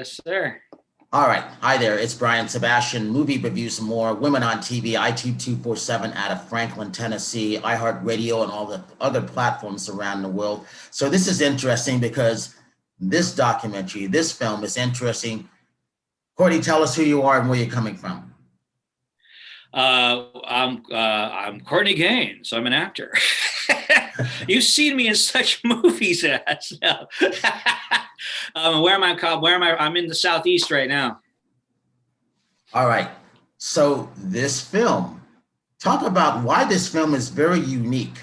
Yes, sir. All right. Hi there. It's Brian Sebastian, Movie Reviews and More, Women on TV, iTunes 247 out of Franklin, Tennessee, iHeartRadio, and all the other platforms around the world. So this is interesting because this documentary, this film is interesting. Courtney, tell us who you are and where you're coming from. I'm Courtney Gains. I'm an actor. You've seen me in such movies as no. Where am I? I'm in the Southeast right now. All right. So this film, talk about why this film is very unique.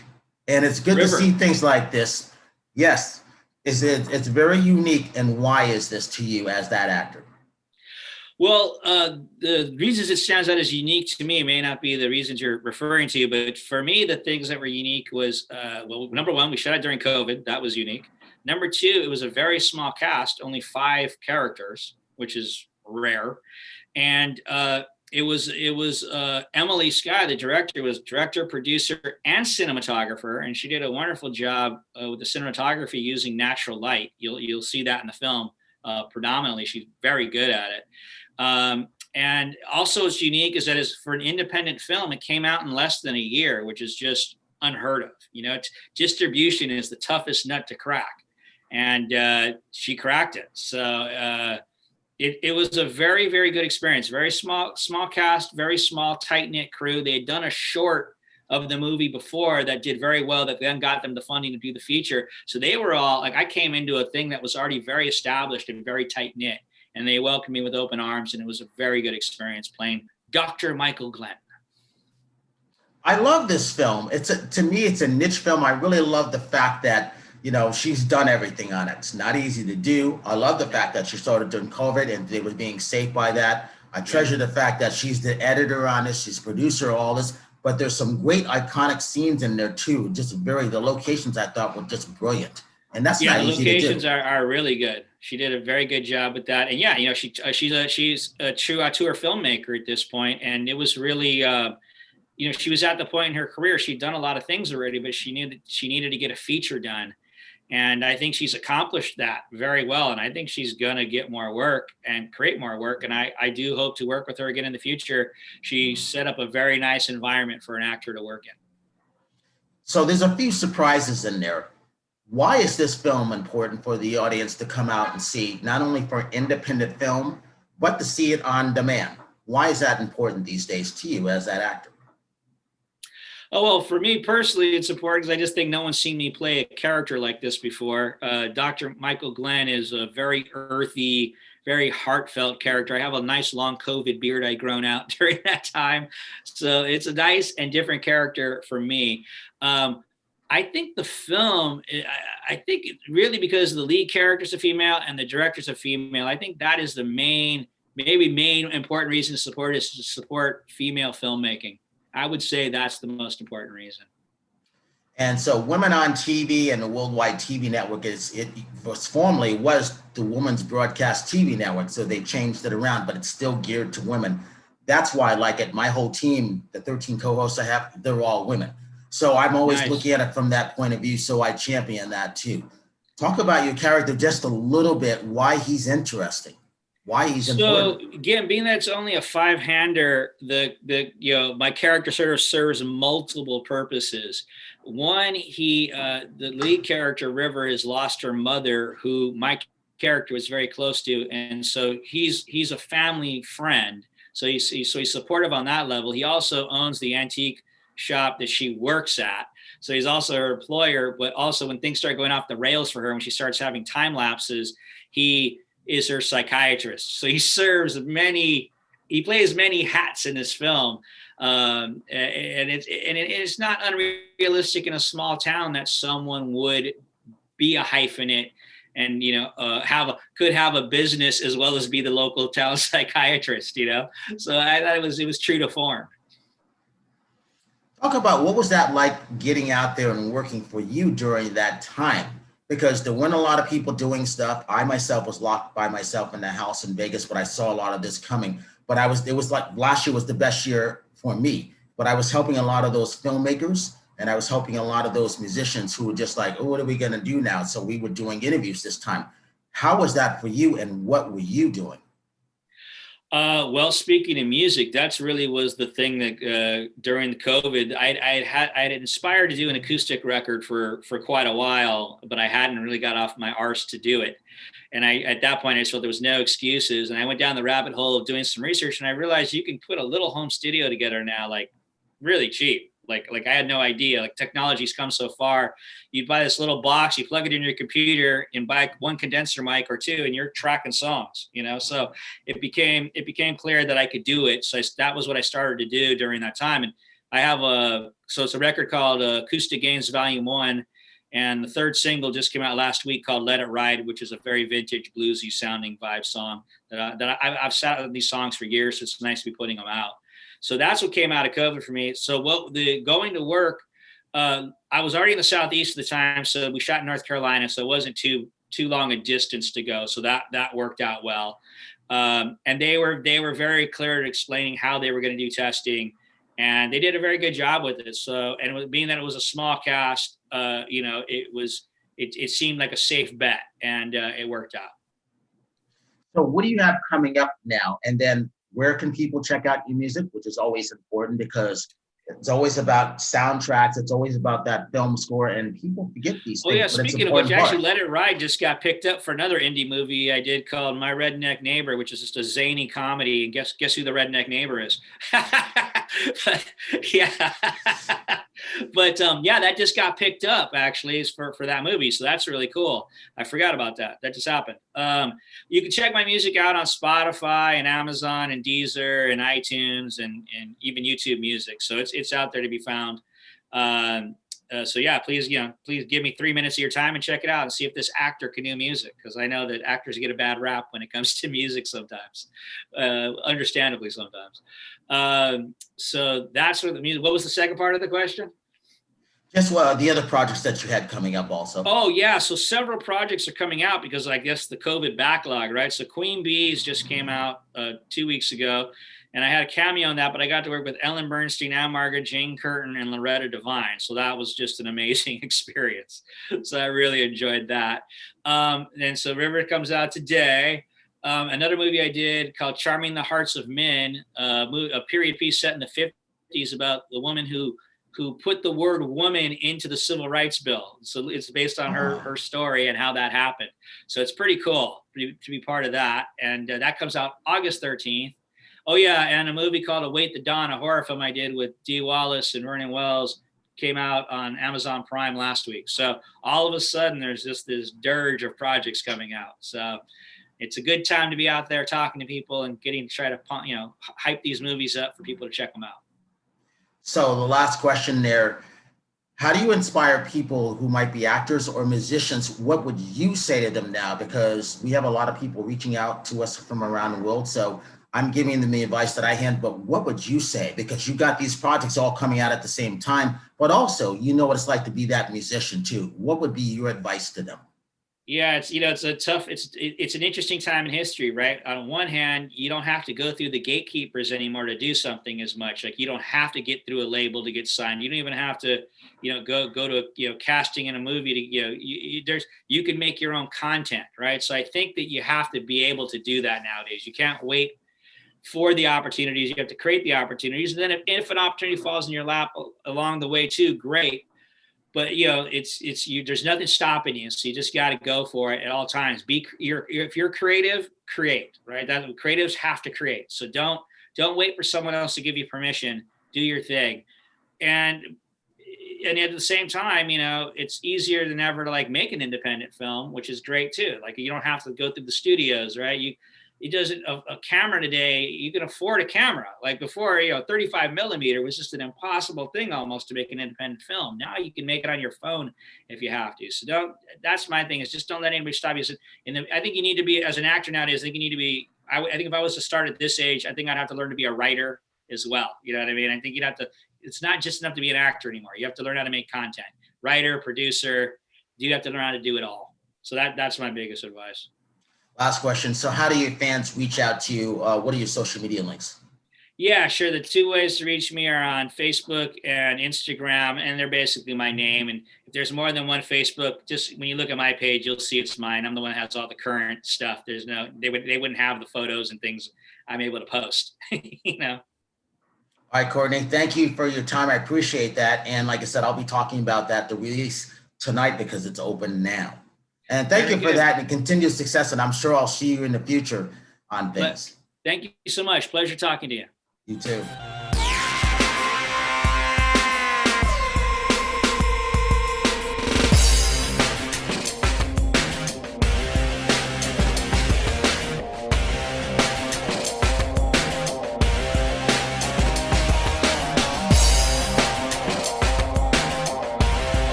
And it's good to see things like this. Yes, it's very unique. And why is this to you as that actor? Well, the reasons it stands out as unique to me may not be the reasons you're referring to, but for me, the things that were unique was, well, number one, we shot it during COVID. That was unique. Number two, it was a very small cast, only 5 characters, which is rare. And it was Emily Skye, the director, was director, producer, and cinematographer, and she did a wonderful job with the cinematography using natural light. You'll see that in the film predominantly. She's very good at it. And also what's unique is that is for an independent film, it came out in less than a year, which is just unheard of. You know, distribution is the toughest nut to crack, and she cracked it. So it was a very, very good experience. Very small cast, very small, tight knit crew. They had done a short of the movie before that did very well, that then got them the funding to do the feature. So they were all like, I came into a thing that was already very established and very tight knit. And they welcomed me with open arms, and it was a very good experience playing Dr. Michael Glenn. I love this film. To me, it's a niche film. I really love the fact that, you know, she's done everything on it. It's not easy to do. I love the fact that she started during COVID and they were being safe by that. I treasure the fact that she's the editor on this, she's producer of all this, but there's some great iconic scenes in there too. The locations I thought were just brilliant. And that's not easy to do. The locations are really good. She did a very good job with that. And yeah, you know, she's a true auteur filmmaker at this point. And it was really, you know, she was at the point in her career, she'd done a lot of things already, but she needed to get a feature done. And I think she's accomplished that very well. And I think she's going to get more work and create more work. And I do hope to work with her again in the future. She set up a very nice environment for an actor to work in. So there's a few surprises in there. Why is this film important for the audience to come out and see, not only for independent film, but to see it on demand? Why is that important these days to you as that actor? Oh, well, for me personally, it's important because I just think no one's seen me play a character like this before. Dr. Michael Glenn is a very earthy, very heartfelt character. I have a nice long COVID beard I'd grown out during that time. So it's a nice and different character for me. I think the film, I think really because the lead character's a female and the director's a female, I think that is the main important reason to support is to support female filmmaking. I would say that's the most important reason. And so Women on TV and the Worldwide TV Network formerly was the Women's Broadcast TV Network. So they changed it around, but it's still geared to women. That's why I like it. My whole team, the 13 co-hosts I have, they're all women. So I'm always looking at it from that point of view. So I champion that too. Talk about your character just a little bit, why he's interesting, why he's important. So again, being that it's only a 5-hander, my character sort of serves multiple purposes. One, the lead character, River, has lost her mother, who my character was very close to. And so he's a family friend. So he's supportive on that level. He also owns the antique shop that she works at. So he's also her employer, but also when things start going off the rails for her, when she starts having time lapses, he is her psychiatrist. So he plays many hats in this film. And it's not unrealistic in a small town that someone would be a hyphenate and, you know, could have a business as well as be the local town psychiatrist, you know? So I thought it was true to form. Talk about what was that like getting out there and working for you during that time? Because there weren't a lot of people doing stuff. I myself was locked by myself in the house in Vegas, but I saw a lot of this coming. But it was like last year was the best year for me. But I was helping a lot of those filmmakers and I was helping a lot of those musicians who were just like, oh, what are we going to do now? So we were doing interviews this time. How was that for you, and what were you doing? Well, speaking of music, that's really was the thing that during the COVID, I'd inspired to do an acoustic record for quite a while, but I hadn't really got off my arse to do it. And at that point, I just felt there was no excuses. And I went down the rabbit hole of doing some research, and I realized you can put a little home studio together now, like really cheap. Like I had no idea. Like technology's come so far. You buy this little box, you plug it in your computer, and buy one condenser mic or two, and you're tracking songs. So it became clear that I could do it. So that was what I started to do during that time. And I have it's a record called Acoustic Gains Volume 1. And the third single just came out last week called Let It Ride, which is a very vintage bluesy sounding vibe song I've sat on these songs for years. So it's nice to be putting them out. So that's what came out of COVID for me. So going to work, I was already in the Southeast at the time. So we shot in North Carolina. So it wasn't too long a distance to go. So that worked out well. And they were very clear at explaining how they were going to do testing. And they did a very good job with it. So, and being that it was a small cast, it seemed like a safe bet, and it worked out. So what do you have coming up now? And then where can people check out your music, which is always important because it's always about soundtracks. It's always about that film score, and people forget these things. Oh yeah, speaking of which, actually, Let It Ride just got picked up for another indie movie I did called My Redneck Neighbor, which is just a zany comedy. And guess who the redneck neighbor is? Yeah. But yeah, that just got picked up actually is for that movie. So that's really cool. I forgot about that. That just happened. You can check my music out on Spotify and Amazon and Deezer and iTunes and even YouTube Music. So it's out there to be found. So yeah, please give me 3 minutes of your time and check it out and see if this actor can do music, because I know that actors get a bad rap when it comes to music sometimes, understandably sometimes. So that's what the music. What was the second part of the question? Just the other projects that you had coming up also. Oh yeah, so several projects are coming out because I guess the COVID backlog, right? So Queen Bees just came out 2 weeks ago. And I had a cameo on that, but I got to work with Ellen Bernstein, Anne Margaret, Jane Curtin, and Loretta Devine. So that was just an amazing experience. So I really enjoyed that. And so River comes out today. Another movie I did called Charming the Hearts of Men, a period piece set in the 50s about the woman who put the word woman into the Civil Rights Bill. So it's based on her story and how that happened. So it's pretty cool to be part of that. And that comes out August 13th. Oh yeah, and a movie called Await the Dawn, a horror film I did with Dee Wallace and Vernon Wells, came out on Amazon Prime last week. So all of a sudden, there's just this dirge of projects coming out. So it's a good time to be out there talking to people and getting to try to hype these movies up for people to check them out. So the last question there, how do you inspire people who might be actors or musicians? What would you say to them now? Because we have a lot of people reaching out to us from around the world. So I'm giving them the advice that I hand, but what would you say? Because you got these projects all coming out at the same time, but also you know what it's like to be that musician too. What would be your advice to them? Yeah, it's an interesting time in history, right? On one hand, you don't have to go through the gatekeepers anymore to do something as much. Like you don't have to get through a label to get signed. You don't even have to, go to casting in a movie to, you can make your own content, right? So I think that you have to be able to do that nowadays. You can't wait for the opportunities. You have to create the opportunities. And then if an opportunity falls in your lap along the way too, great. But there's nothing stopping you. So you just got to go for it at all times. If you're creative, create, right? That creatives have to create. So don't wait for someone else to give you permission. Do your thing. And at the same time, it's easier than ever to make an independent film, which is great too. Like you don't have to go through the studios, right? A camera today, you can afford a camera. Like before, 35 millimeter was just an impossible thing almost to make an independent film. Now you can make it on your phone if you have to. So that's my thing, is just don't let anybody stop you. I think you need to be, as an actor nowadays, I think you need to be, I think if I was to start at this age, I think I'd have to learn to be a writer as well. You know what I mean? I think you'd have to, it's not just enough to be an actor anymore. You have to learn how to make content. Writer, producer, you have to learn how to do it all. So that's my biggest advice. Last question. So how do your fans reach out to you? What are your social media links? Yeah, sure. The two ways to reach me are on Facebook and Instagram, and they're basically my name. And if there's more than one Facebook, just when you look at my page, you'll see it's mine. I'm the one that has all the current stuff. There's no, they wouldn't have the photos and things I'm able to post. you know. All right, Courtney, thank you for your time. I appreciate that. And like I said, I'll be talking about that, the release tonight, because it's open now. And thank Very you for good. that and continued success. And I'm sure I'll see you in the future on things. Thank you so much. Pleasure talking to you. You too.